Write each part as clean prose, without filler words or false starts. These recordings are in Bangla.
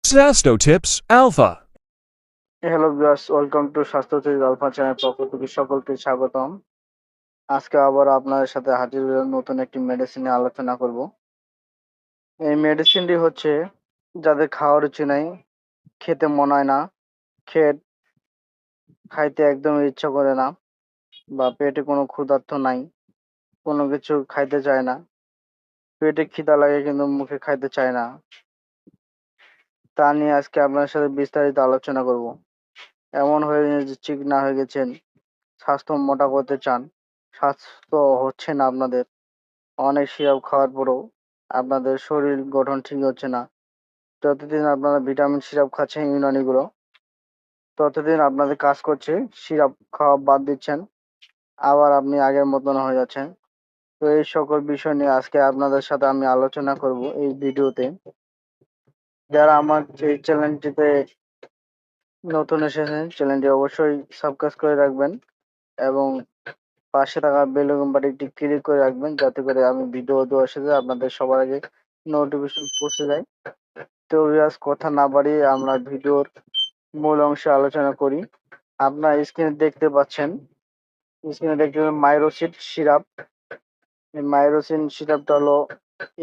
Sasto Tips Alpha. Hello viewers, welcome to স্বাস্থ্য টিপস আলফা চ্যানেল পক্ষ থেকে সকলকে স্বাগতম। আজকে আবার আপনাদের সাথে হাজির হলাম নতুন একটি মেডিসিন নিয়ে আলোচনা করব। এই মেডিসিনটি হচ্ছে যাদের খাওয়ার রুচি নাই, খেতে মন হয় না, খেয়ে খাইতে একদম ইচ্ছা করে না, বা পেটে কোনো ক্ষুধার্ত নাই, কোনো কিছু খাইতে চায় না, পেটে খিদা লাগে কিন্তু মুখে খাইতে চায় না, তা নিয়ে আজকে আপনার সাথে বিস্তারিত আলোচনা করব। এমন হয়ে যে চিকনা হয়ে গেছেন, স্বাস্থ্য মোটা করতে চান, স্বাস্থ্য হচ্ছে না আপনাদের, অনেক সিরাপ খাওয়ার পরেও আপনাদের শরীর গঠন ঠিক হচ্ছে না। যতদিন আপনারা ভিটামিন সিরাপ খাচ্ছেন ইউনানিগুলো, ততদিন আপনাদের কাজ করছে, সিরাপ খাওয়া বাদ দিচ্ছেন, আবার আপনি আগের মতন হয়ে যাচ্ছেন। তো এই সকল বিষয় নিয়ে আজকে আপনাদের সাথে আমি আলোচনা করব এই ভিডিওতে। যারা আমার এই চ্যানেলটিতে নতুন এসেছেন, চ্যানেলটি অবশ্যই সাবস্ক্রাইব করে রাখবেন এবং পাশে থাকা বেল বাটনটি ক্লিক করে রাখবেন, যাতে করে আমি ভিডিও দেওয়ার সাথে আপনাদের সবার আগে নোটিফিকেশন পৌঁছে যায়। তো ভিউয়ার্স, কথা না বাড়িয়ে আমরা ভিডিওর মূল অংশে আলোচনা করি। আপনার স্ক্রিনে দেখতে পাচ্ছেন মাইরোসিন সিরাপ। এই মাইরোসিন সিরাপটা হলো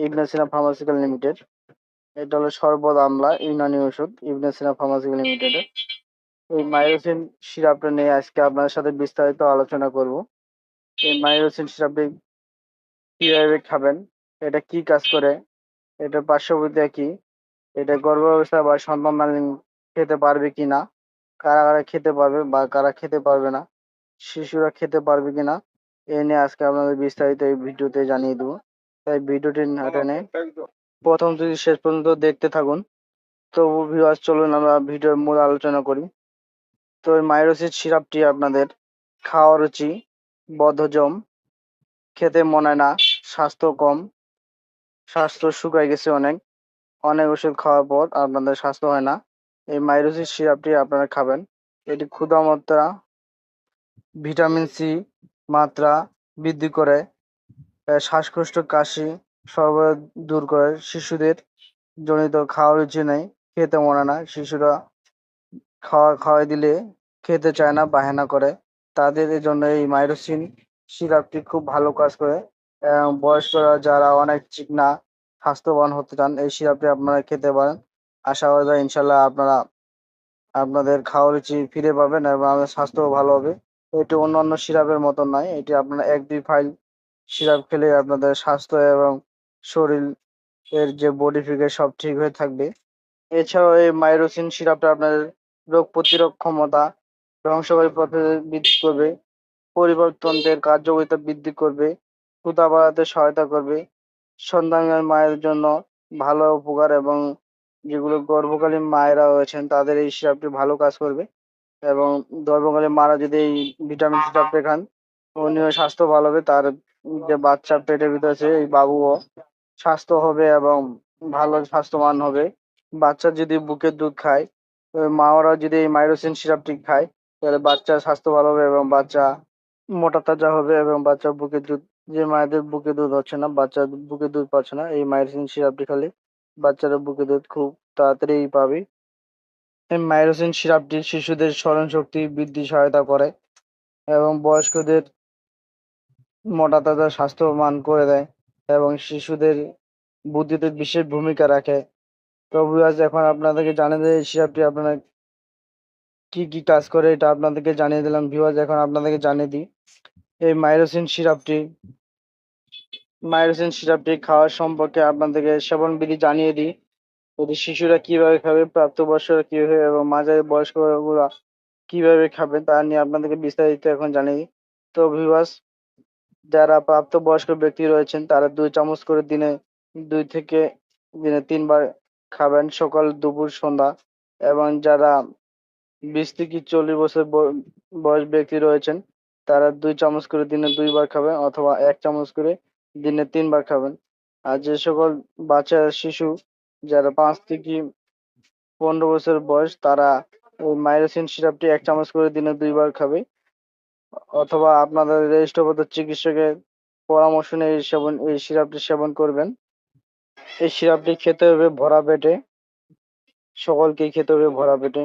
ইবনে সিনা ফার্মাসিউটিক্যাল লিমিটেড। এটা হলো শরবত আমলা ইউনানি ওষুধ ইবনে সিনা ফার্মাসিউটিক্যাল লিমিটেডের। এই মাইরোসিন সিরাপটা নিয়ে আজকে আপনার সাথে বিস্তারিত আলোচনা করব। এই মাইরোসিন সিরাপটি কিভাবে খাবেন, এটা কি কাজ করে, এটার পার্শ্বপ্রতিক্রিয়া কি, এটা গর্ভাবস্থা বা সন্তানধারী খেতে পারবে কিনা, কারা কারা খেতে পারবে বা কারা খেতে পারবে না, শিশুরা খেতে পারবে কিনা, এ নিয়ে আজকে আপনাদের বিস্তারিত এই ভিডিওতে জানিয়ে দেবো। তাই ভিডিওটি না টেনে প্রথম থেকে শেষ পর্যন্ত দেখতে থাকুন। তো ভিউয়ার্স, চলুন আমরা ভিডিওর মূল আলোচনা করি। তো এই মাইরোসিস সিরাপটি আপনাদের খাওয়া রুচি, বদহজম, খেতে মনে হয় না, স্বাস্থ্য কম, স্বাস্থ্য শুকায় গেছে অনেক, অনেক ওষুধ খাওয়ার পর আপনাদের স্বাস্থ্য হয় না, এই মাইরোসিস সিরাপটি আপনারা খাবেন। এটি ক্ষুধা মাত্রা, ভিটামিন সি মাত্রা বৃদ্ধি করে, শ্বাসকষ্ট, কাশি সর্বদা দূর করে। শিশুদের জনিত খাওয়ার রুচি নেই, খেতে মনে না, শিশুরা খাওয়াই দিলে খেতে চায় না, বাহানা করে, তাদের জন্য এই মাইরোসিন সিরাপটি খুব ভালো কাজ করে। বয়স্করা যারা অনেক চিকনা স্বাস্থ্যবান হতে চান, এই সিরাপটি আপনারা খেতে পারেন। আশা করা যায় ইনশাল্লাহ আপনারা আপনাদের খাওয়ার রুচি ফিরে পাবেন এবং আপনাদের স্বাস্থ্যও ভালো হবে। এটি অন্যান্য সিরাপের মতন নয়, এটি আপনারা ১-২ ফাইল সিরাপ খেলে আপনাদের স্বাস্থ্য এবং শরীর এর যে বডি ফিগার সব ঠিক হয়ে থাকবে। এছাড়াও এই মাইরোসিন সিরাপটা আপনাদের রোগ প্রতিরোধ ক্ষমতা, ধ্বংসকারী পদ্ধতি বৃদ্ধি করবে, পরিবর্তনদের কার্যকারিতা বৃদ্ধি করবে, ক্ষুধা বাড়াতে সহায়তা করবে, সন্তানের মায়ের জন্য ভালো উপকার, এবং যেগুলো গর্ভকালীন মায়েরা রয়েছেন তাদের এই সিরাপটি ভালো কাজ করবে। এবং গর্ভকালীন মারা যদি এই ভিটামিন সিরাপটা খান, উনিও স্বাস্থ্য ভালো হবে, তার যে বাচ্চা পেটের ভিতরে আছে এই বাবুও স্বাস্থ্য হবে এবং ভালো স্বাস্থ্যবান হবে। বাচ্চা যদি বুকের দুধ খায়, মাওরা যদি এই মাইরোসিন সিরাপটি খায়, তাহলে বাচ্চার স্বাস্থ্য ভালো হবে এবং বাচ্চা মোটা তাজা হবে এবং বাচ্চা বুকের দুধ, যে মায়েদের বুকে দুধ হচ্ছে না, বাচ্চা বুকে দুধ পাচ্ছে না, এই মাইরোসিন সিরাপটি খালে বাচ্চারা বুকে দুধ খুব তাড়াতাড়ি পাবে। এই মাইরোসিন সিরাপটি শিশুদের স্মরণশক্তি বৃদ্ধি সহায়তা করে এবং বয়স্কদের মোটা তাজা স্বাস্থ্যবান করে দেয় এবং শিশুদের বুদ্ধিতে বিশেষ ভূমিকা রাখে। তো ভিউয়ার্স, এখন আপনাদেরকে জানিয়ে দেই এই সিরাপটি আপনারা কি কি কাজ করে, এটা আপনাদেরকে জানিয়ে দিলাম। ভিউয়ার্স, এখন আপনাদেরকে জানিয়ে দিই এই মাইরোসিন সিরাপটি খাওয়ার সম্পর্কে আপনাদেরকে সেবন বিধি জানিয়ে দিই। যদি শিশুরা কিভাবে খাবে, প্রাপ্তবয়স্করা কিভাবে এবং মাঝারি বয়স্করা কিভাবে খাবে, তা নিয়ে আপনাদেরকে বিস্তারিত এখন জানিয়ে দিই। তো ভিউয়ার্স, যারা প্রাপ্তবয়স্ক ব্যক্তি রয়েছেন তারা ২ চামচ করে দিনে ৩ বার খাবেন, সকাল, দুপুর, সন্ধ্যা। এবং যারা ২০ থেকে ৪০ বছর বয়স ব্যক্তি রয়েছেন তারা ২ চামচ করে দিনে ২ বার খাবেন, অথবা ১ চামচ করে দিনে ৩ বার খাবেন। আর যে সকল বাচ্চা শিশু যারা ৫ থেকে ১৫ বছর বয়স, তারা ওই মাইরোসিন সিরাপটি ১ চামচ করে দিনে ২ বার খাবে, অথবা আপনাদের জ্যেষ্ঠপ্রাপ্ত চিকিৎসকের পরামর্শ নিয়ে এই সিরাপটি সেবন করবেন। এই সিরাপটি খেতে হবে ভরা পেটে। সকলকেই খেতে হবে ভরা পেটে।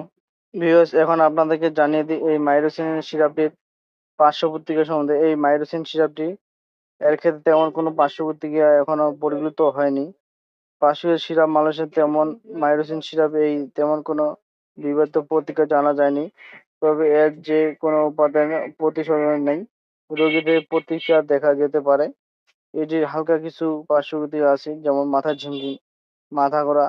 ভিউয়ার্স, এখন আপনাদেরকে জানিয়ে দিই এই মাইরোসিন সিরাপটির পার্শ্ব প্রতিক্রিয়া সম্বন্ধে। এই মাইরোসিন সিরাপটি এর ক্ষেত্রে তেমন কোনো পার্শ্ব প্রতিক্রিয়া এখনো পরিগণিত হয়নি। পার্শ্ব সিরাপ মানুষের তেমন মাইরোসিন সিরাপ এই তেমন কোনো বিবাদিত প্রতিক্রিয়া জানা যায়নি। তবে এর যে কোনো উপাদানের প্রতিশোধন নেই। রোগীদের প্রতিক্রিয়া দেখা যেতে পারে। এটির হালকা কিছু পার্শ্ব প্রতিক্রিয়া আছে, যেমন মাথা ঝিমঝিম, মাথা ঘোরা।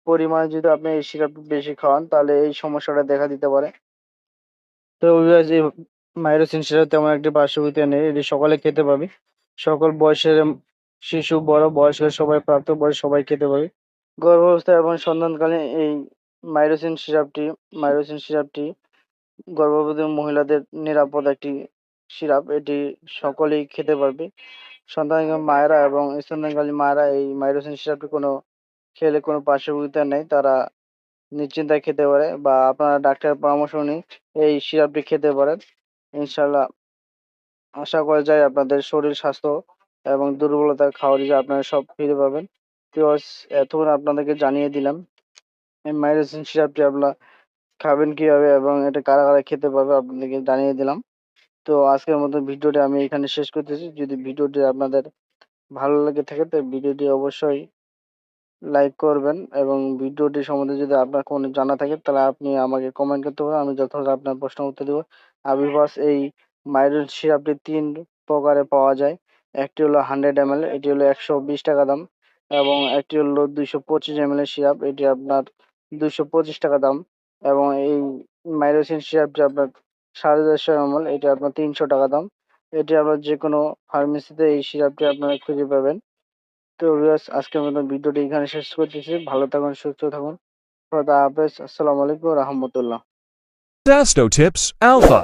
পরিমাণে যদি আপনি এই সিরাপ বেশি খাওয়ান তাহলে এই সমস্যাটা দেখা দিতে পারে। তো ভিউয়ার্স, এই মাইরোসিন সিরাপ তেমন একটি পার্শ্ব প্রতিক্রিয়া নেই। এটি সকলে খেতে পারবে। সকল বয়সের শিশু, বড়, বয়স্ক সবাই, প্রাপ্তবয়স্ক সবাই খেতে পারবে। গর্ভাবস্থা এবং সন্তানকালীন এই মাইরোসিন সিরাপটি গর্ভবতী মহিলাদের নিরাপদ একটি সিরাপ। এটি সকলেই খেতে পারবে। সন্তানকালীন মায়েরা এবং স্তন্যদানকালীন মায়েরা এই মাইরোসিন সিরাপটি খেলে কোনো পার্শ্ব প্রতিক্রিয়া নেই। তারা নিশ্চিন্তায় খেতে পারে, বা আপনারা ডাক্তারের পরামর্শ নিয়ে এই সিরাপটি খেতে পারেন। ইনশাআল্লাহ আশা করা যায় আপনাদের শরীর স্বাস্থ্য এবং দুর্বলতা খাওয়ার যে আপনারা সব ফিরে পাবেন। ভিউয়ার্স, এতক্ষণ আপনাদেরকে জানিয়ে দিলাম এই মাইরোসিন সিরাপটি আপনারা খাবেন কিভাবে এবং এটা কারা কারা খেতে পারবে আপনাদেরকে জানিয়ে দিলাম। তো আজকের মতো ভিডিওটি আমি এখানে শেষ করতেছি। যদি ভিডিওটি আপনাদের ভালো লেগে থাকে তো ভিডিওটি অবশ্যই লাইক করবেন, এবং ভিডিওটি সম্বন্ধে যদি আপনার কোনো জানা থাকে তাহলে আপনি আমাকে কমেন্ট করতে পারেন। আমি যথাযথ আপনার প্রশ্নের উত্তর দেব। ভিউয়ার্স, এই মাইরোসিন সিরাপটি ৩ প্রকারে পাওয়া যায়। একটি হলো 100 ml, এটি হলো ১২০ টাকা দাম, এবং একটি হলো ২২৫ ml এর সিরাপ, এটি আপনার ২২৫ টাকা দাম, এবং এই মাইরোসিন সিরাপটি আপনার ১৫০ ml, এটি আপনার ৩০০ টাকা দাম। এটি আপনার যেকোনো ফার্মেসিতে এই সিরাপটি আপনারা খুঁজে পাবেন। তো ভিউয়ার্স, আজকের মতো ভিডিওটি এখানে শেষ করতেছি। ভালো থাকুন, সুস্থ থাকুন। খোদা হাফেজ। আসসালামু আলাইকুম ওয়া রাহমাতুল্লাহ। Dasto Tips Alpha.